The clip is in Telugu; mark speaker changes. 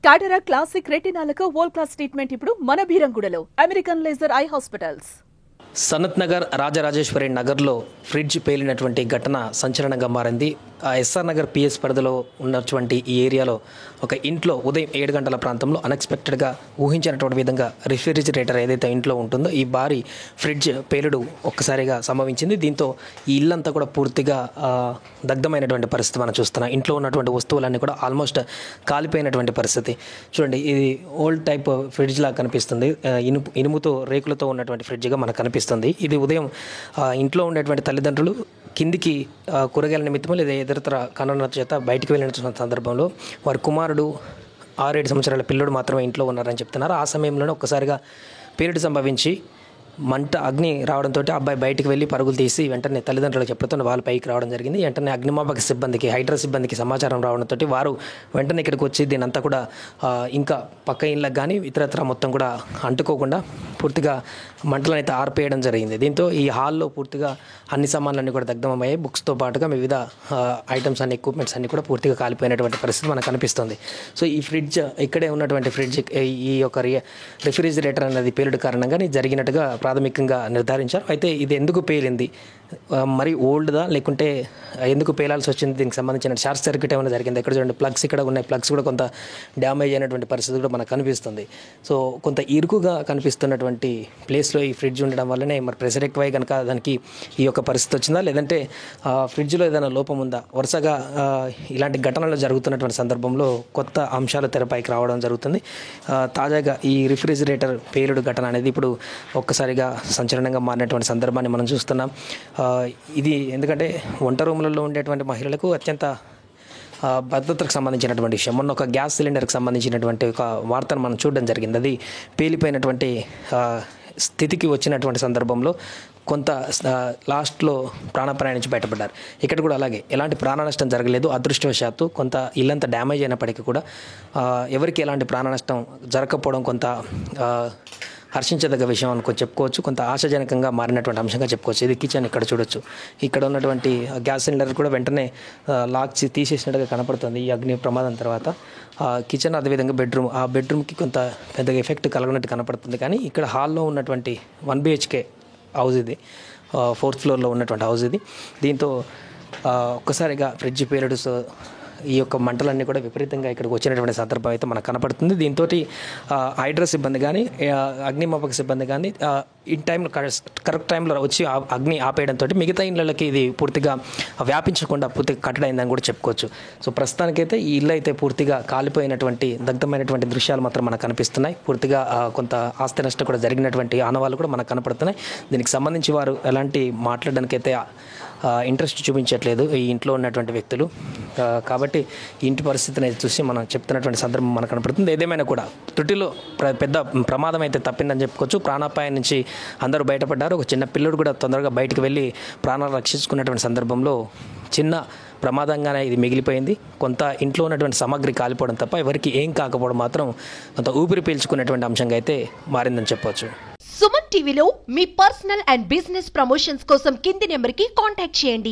Speaker 1: కాటరా క్లాసిక్ రెటినాలకు వరల్డ్ క్లాస్ ట్రీట్మెంట్ ఇప్పుడు మన భీరంగూడలో American laser eye hospitals.
Speaker 2: Sanath Nagar Rajarajeshwari నగర్లో ఫ్రిడ్జ్ పేలినటువంటి ఘటన సంచలనంగా మారింది. ఎస్ఆర్ నగర్ పిఎస్ పరిధిలో ఉన్నటువంటి ఈ ఏరియాలో ఒక ఇంట్లో ఉదయం 7 గంటల ప్రాంతంలో అన్ఎక్స్పెక్టెడ్గా ఊహించినటువంటి విధంగా రిఫ్రిజిరేటర్ ఏదైతే ఇంట్లో ఉంటుందో ఈ భారీ ఫ్రిడ్జ్ పేలుడు ఒక్కసారిగా సంభవించింది. దీంతో ఈ ఇల్లంతా కూడా పూర్తిగా దగ్ధమైనటువంటి పరిస్థితి మనం చూస్తున్నాం. ఇంట్లో ఉన్నటువంటి వస్తువులన్నీ కూడా ఆల్మోస్ట్ కాలిపోయినటువంటి పరిస్థితి. చూడండి, ఇది ఓల్డ్ టైప్ ఫ్రిడ్జ్ లాగా కనిపిస్తుంది. ఇనుముతో రేకులతో ఉన్నటువంటి ఫ్రిడ్జ్గా మనకు కనిపిస్తుంది. ఇది ఉదయం ఇంట్లో ఉండేటువంటి తల్లిదండ్రులు కిందికి కూరగాయల నిమిత్తం లేదా ఇతరతర కారణాల చేత బయటికి వెళ్ళిన సందర్భంలో వారి కుమారుడు 6-7 సంవత్సరాల పిల్లడు మాత్రమే ఇంట్లో ఉన్నారని చెప్తున్నారు. ఆ సమయంలోనే ఒక్కసారిగా పేలుడు సంభవించి మంట అగ్ని రావడంతో అబ్బాయి బయటికి వెళ్ళి పరుగులు తీసి వెంటనే తల్లిదండ్రులకు చెప్పడంతో వాళ్ళు పైకి రావడం జరిగింది. వెంటనే అగ్నిమాపక సిబ్బందికి, హైడ్రా సిబ్బందికి సమాచారం రావడంతో వారు వెంటనే ఇక్కడికి వచ్చి దీని అంతా కూడా ఇంకా పక్క ఇళ్ళకి కానీ ఇతరత్ర మొత్తం కూడా అంటుకోకుండా పూర్తిగా మంటలను అయితే ఆర్పేయడం జరిగింది. దీంతో ఈ హాల్లో పూర్తిగా అన్ని సామాన్లన్నీ కూడా దగ్ధమయ్యాయి. బుక్స్తో పాటుగా వివిధ ఐటమ్స్ అన్ని ఎక్విప్మెంట్స్ అన్ని కూడా పూర్తిగా కాలిపోయినటువంటి పరిస్థితి మనకు కనిపిస్తుంది. సో ఈ ఫ్రిడ్జ్, ఇక్కడే ఉన్నటువంటి ఫ్రిడ్జ్, ఈ యొక్క రిఫ్రిజిరేటర్ అనేది పేలుడు కారణంగా జరిగినట్టుగా ప్రాథమికంగా నిర్ధారించారు. అయితే ఇది ఎందుకు పేలింది, మరి ఓల్డ్దా లేకుంటే ఎందుకు పేలాల్సి వచ్చింది, దీనికి సంబంధించిన షార్ట్ సర్క్యూట్ ఏమైనా జరిగింది. ఇక్కడ చూడండి, ప్లగ్స్ ఇక్కడ ఉన్నాయి. ప్లగ్స్ కూడా కొంత డ్యామేజ్ అయినటువంటి పరిస్థితి కూడా మనకు కనిపిస్తుంది. సో కొంత ఇరుకుగా కనిపిస్తున్నటువంటి ప్లేస్లో ఈ ఫ్రిడ్జ్ ఉండడం వల్లనే మరి ప్రెషర్ ఎక్కువై కనుక దానికి ఈ యొక్క పరిస్థితి వచ్చిందా, లేదంటే ఫ్రిడ్జ్లో ఏదైనా లోపం ఉందా? వరుసగా ఇలాంటి ఘటనలు జరుగుతున్నటువంటి సందర్భంలో కొత్త అంశాలు తెరపైకి రావడం జరుగుతుంది. తాజాగా ఈ రిఫ్రిజిరేటర్ పేలుడు ఘటన అనేది ఇప్పుడు ఒక్కసారిగా సంచలనంగా మారినటువంటి సందర్భాన్ని మనం చూస్తున్నాం. ఇది ఎందుకంటే వంట రూములలో ఉండేటువంటి మహిళలకు అత్యంత భద్రతకు సంబంధించినటువంటి విషయం. మొన్న ఒక గ్యాస్ సిలిండర్కి సంబంధించినటువంటి ఒక వార్తను మనం చూడడం జరిగింది. అది పేలిపోయినటువంటి స్థితికి వచ్చినటువంటి సందర్భంలో కొంత లాస్ట్లో ప్రాణాపాయం నుంచి బయటపడ్డారు. ఇక్కడ కూడా అలాగే ఎలాంటి ప్రాణ నష్టం జరగలేదు. అదృష్టవశాత్తు కొంత ఇల్లంతా డ్యామేజ్ అయినప్పటికీ కూడా ఎవరికి ఎలాంటి ప్రాణ నష్టం జరగకపోవడం కొంత హర్షించదగ్గ విషయం అనుకో చెప్పుకోవచ్చు. కొంత ఆశాజనకంగా మారినటువంటి అంశంగా చెప్పుకోవచ్చు. ఇది కిచెన్, ఇక్కడ చూడొచ్చు. ఇక్కడ ఉన్నటువంటి గ్యాస్ సిలిండర్ కూడా వెంటనే లాక్ తీసేసినట్టుగా కనపడుతుంది ఈ అగ్ని ప్రమాదం తర్వాత. కిచెన్, అదేవిధంగా బెడ్రూమ్, ఆ బెడ్రూమ్కి కొంత పెద్దగా ఎఫెక్ట్ కలగనట్టు కనపడుతుంది. కానీ ఇక్కడ హాల్లో ఉన్నటువంటి 1 BHK హౌస్ ఇది, 4th ఫ్లోర్లో ఉన్నటువంటి హౌస్ ఇది. దీంతో ఒక్కసారిగా ఫ్రిడ్జ్ పేలుడు ఈ యొక్క మంటలన్నీ కూడా విపరీతంగా ఇక్కడికి వచ్చినటువంటి సందర్భం అయితే మనకు కనపడుతుంది. దీంతో హైడ్రా సిబ్బంది కానీ అగ్నిమాపక సిబ్బంది కానీ ఇన్ టైంలో కరెక్ట్ టైంలో వచ్చి అగ్ని ఆపేయడంతో మిగతా ఇళ్ళకి ఇది పూర్తిగా వ్యాపించకుండా పూర్తిగా కట్టడైందని కూడా చెప్పుకోవచ్చు. సో ప్రస్తుతానికైతే ఈ ఇల్లు అయితే పూర్తిగా కాలిపోయినటువంటి దగ్ధమైనటువంటి దృశ్యాలు మాత్రం మనకు కనిపిస్తున్నాయి. పూర్తిగా కొంత ఆస్తి నష్టం కూడా జరిగినటువంటి ఆనవాళ్ళు కూడా మనకు కనపడుతున్నాయి. దీనికి సంబంధించి వారు ఎలాంటి మాట్లాడడానికైతే ఇంట్రెస్ట్ చూపించట్లేదు ఈ ఇంట్లో ఉన్నటువంటి వ్యక్తులు. కాబట్టి ఇంటి పరిస్థితిని చూసి మనం చెప్తున్నటువంటి సందర్భం మనకు కనపడుతుంది. ఏదేమైనా కూడా త్రుటిలో పెద్ద ప్రమాదం అయితే తప్పిందని చెప్పుకోవచ్చు. ప్రాణాపాయం నుంచి అందరూ బయటపడ్డారు. ఒక చిన్న పిల్లడు కూడా తొందరగా బయటకు వెళ్ళి ప్రాణాలు రక్షించుకున్నటువంటి సందర్భంలో చిన్న ప్రమాదంగానే ఇది మిగిలిపోయింది. కొంత ఇంట్లో ఉన్నటువంటి సామాగ్రి కాలిపోవడం తప్ప ఎవరికి ఏం కాకపోవడం మాత్రం కొంత ఊపిరి పీల్చుకున్నటువంటి అంశంగా అయితే మారిందని చెప్పవచ్చు.
Speaker 3: సుమన్ టీవీలో మీ పర్సనల్ అండ్ బిజినెస్ ప్రమోషన్స్ కోసం కింది నెంబర్కి కాంటాక్ట్ చేయండి.